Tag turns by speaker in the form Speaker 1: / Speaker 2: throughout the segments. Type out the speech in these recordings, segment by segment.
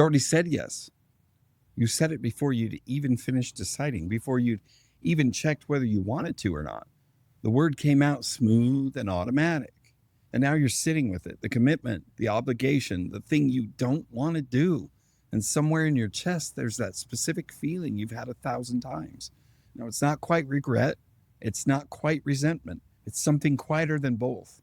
Speaker 1: already said yes. You said it before you'd even finished deciding, before you'd even checked whether you wanted to or not. The word came out smooth and automatic. And now you're sitting with it, the commitment, the obligation, the thing you don't want to do. And somewhere in your chest, there's that specific feeling you've had 1,000 times. No, it's not quite regret. It's not quite resentment. It's something quieter than both,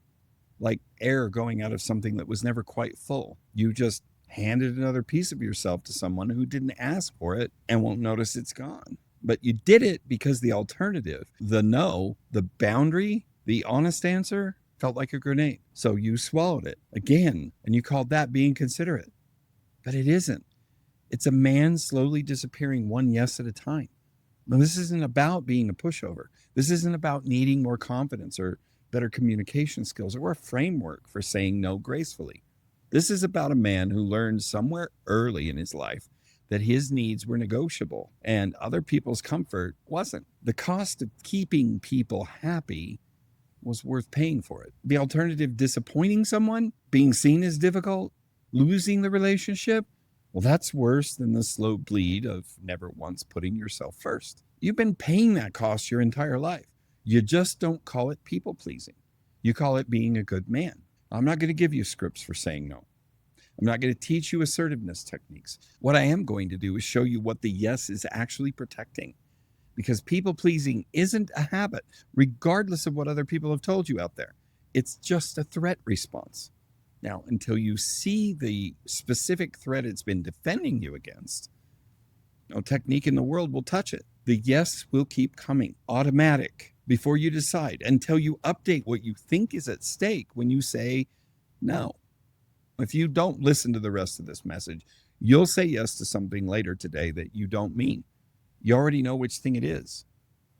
Speaker 1: like air going out of something that was never quite full. You just handed another piece of yourself to someone who didn't ask for it and won't notice it's gone. But you did it because the alternative, the no, the boundary, the honest answer felt like a grenade. So you swallowed it again, and you called that being considerate. But it isn't. It's a man slowly disappearing one yes at a time. Now, this isn't about being a pushover. This isn't about needing more confidence or better communication skills or a framework for saying no gracefully. This is about a man who learned somewhere early in his life that his needs were negotiable and other people's comfort wasn't. The cost of keeping people happy was worth paying for it. The alternative, disappointing someone, being seen as difficult, losing the relationship, well, that's worse than the slow bleed of never once putting yourself first. You've been paying that cost your entire life. You just don't call it people pleasing. You call it being a good man. I'm not going to give you scripts for saying no. I'm not going to teach you assertiveness techniques. What I am going to do is show you what the yes is actually protecting. Because people pleasing isn't a habit, regardless of what other people have told you out there. It's just a threat response. Now, until you see the specific threat it's been defending you against, no technique in the world will touch it. The yes will keep coming, automatic, before you decide, until you update what you think is at stake when you say no. If you don't listen to the rest of this message, you'll say yes to something later today that you don't mean. You already know which thing it is.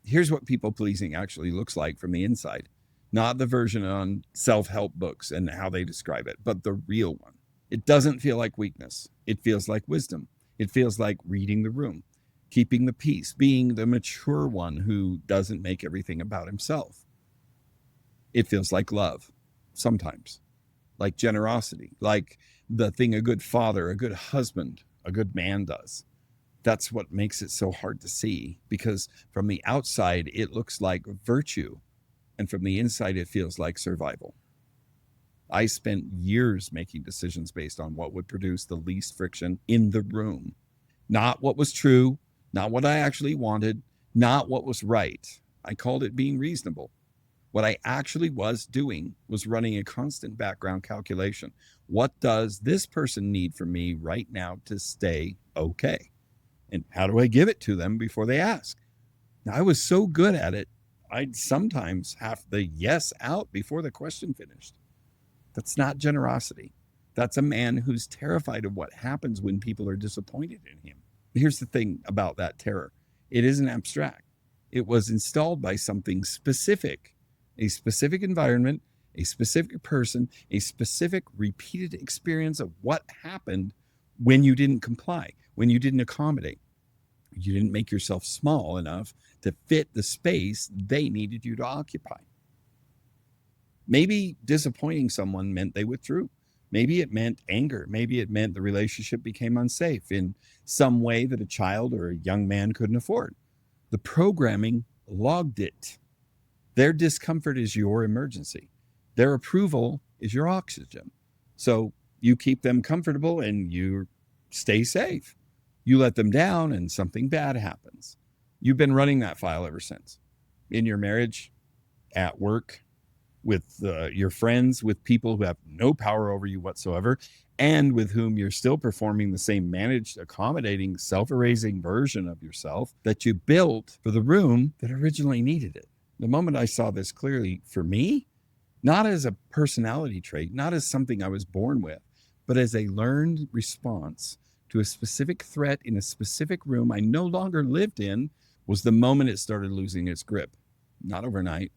Speaker 1: Here's what people pleasing actually looks like from the inside. Not the version on self-help books and how they describe it, but the real one. It doesn't feel like weakness. It feels like wisdom. It feels like reading the room, keeping the peace, being the mature one who doesn't make everything about himself. It feels like love, sometimes, like generosity, like the thing a good father, a good husband, a good man does. That's what makes it so hard to see, because from the outside, it looks like virtue. And from the inside, it feels like survival. I spent years making decisions based on what would produce the least friction in the room. Not what was true, not what I actually wanted, not what was right. I called it being reasonable. What I actually was doing was running a constant background calculation. What does this person need from me right now to stay okay? And how do I give it to them before they ask? Now, I was so good at it, I'd sometimes have the yes out before the question finished. That's not generosity. That's a man who's terrified of what happens when people are disappointed in him. Here's the thing about that terror. It isn't abstract. It was installed by something specific, a specific environment, a specific person, a specific repeated experience of what happened when you didn't comply, when you didn't accommodate. You didn't make yourself small enough to fit the space they needed you to occupy. Maybe disappointing someone meant they withdrew. Maybe it meant anger. Maybe it meant the relationship became unsafe in some way that a child or a young man couldn't afford. The programming logged it. Their discomfort is your emergency. Their approval is your oxygen. So you keep them comfortable and you stay safe. You let them down and something bad happens. You've been running that file ever since. In your marriage, at work, with your friends, with people who have no power over you whatsoever, and with whom you're still performing the same managed, accommodating, self-erasing version of yourself that you built for the room that originally needed it. The moment I saw this clearly for me, not as a personality trait, not as something I was born with, but as a learned response to a specific threat in a specific room I no longer lived in, was the moment it started losing its grip. Not overnight,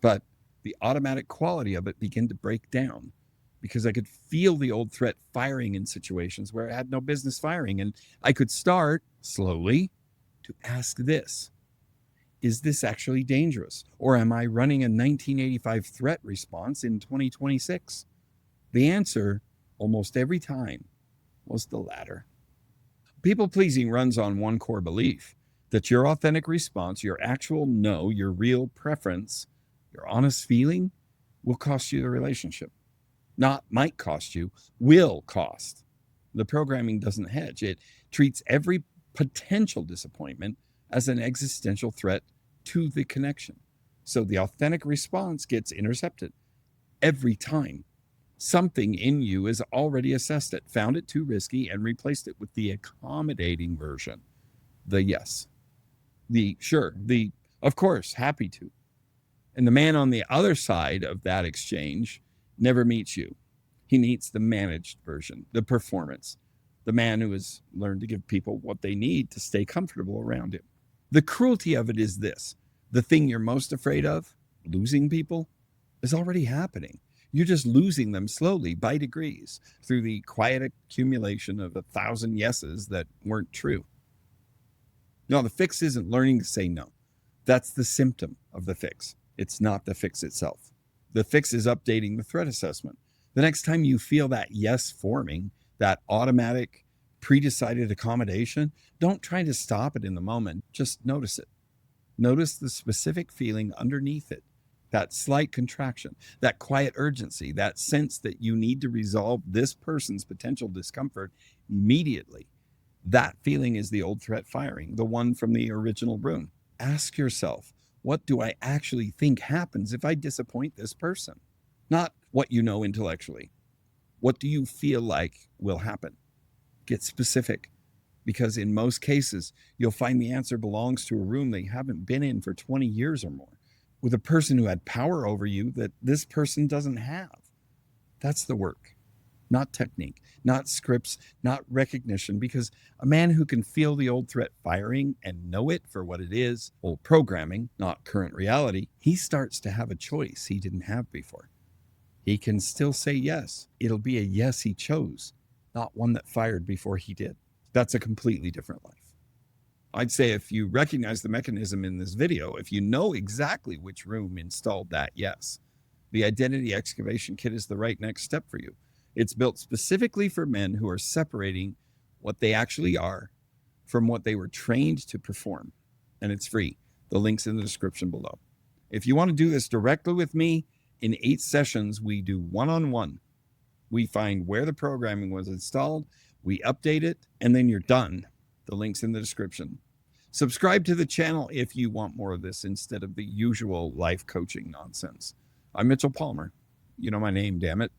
Speaker 1: but the automatic quality of it began to break down, because I could feel the old threat firing in situations where it had no business firing. And I could start slowly to ask this: is this actually dangerous? Or am I running a 1985 threat response in 2026? The answer, almost every time, was the latter. People pleasing runs on one core belief that your authentic response, your actual no, your real preference, your honest feeling will cost you the relationship. Not might cost you, will cost. The programming doesn't hedge. It treats every potential disappointment as an existential threat to the connection. So the authentic response gets intercepted every time. Something in you has already assessed it, found it too risky, and replaced it with the accommodating version. The yes, the sure, the of course, happy to. And the man on the other side of that exchange never meets you. He meets the managed version, the performance, the man who has learned to give people what they need to stay comfortable around him. The cruelty of it is this: the thing you're most afraid of, losing people, is already happening. You're just losing them slowly by degrees through the quiet accumulation of 1,000 yeses that weren't true. No, the fix isn't learning to say no. That's the symptom of the fix. It's not the fix itself. The fix is updating the threat assessment. The next time you feel that yes forming, that automatic, pre-decided accommodation, don't try to stop it in the moment. Just notice it. Notice the specific feeling underneath it, that slight contraction, that quiet urgency, that sense that you need to resolve this person's potential discomfort immediately. That feeling is the old threat firing, the one from the original room. Ask yourself, what do I actually think happens if I disappoint this person? Not what you know intellectually. What do you feel like will happen? Get specific, because in most cases, you'll find the answer belongs to a room that you haven't been in for 20 years or more, with a person who had power over you that this person doesn't have. That's the work, not technique, not scripts, not recognition, because a man who can feel the old threat firing and know it for what it is, old programming, not current reality, he starts to have a choice he didn't have before. He can still say yes. It'll be a yes he chose, not one that fired before he did. That's a completely different life. I'd say if you recognize the mechanism in this video, if you know exactly which room installed that yes, the identity excavation kit is the right next step for you. It's built specifically for men who are separating what they actually are from what they were trained to perform. And it's free. The link's in the description below. If you want to do this directly with me, in 8 sessions, we do one-on-one. We find where the programming was installed, we update it, and then you're done. The link's in the description. Subscribe to the channel if you want more of this instead of the usual life coaching nonsense. I'm Mitchell Palmer. You know my name, damn it.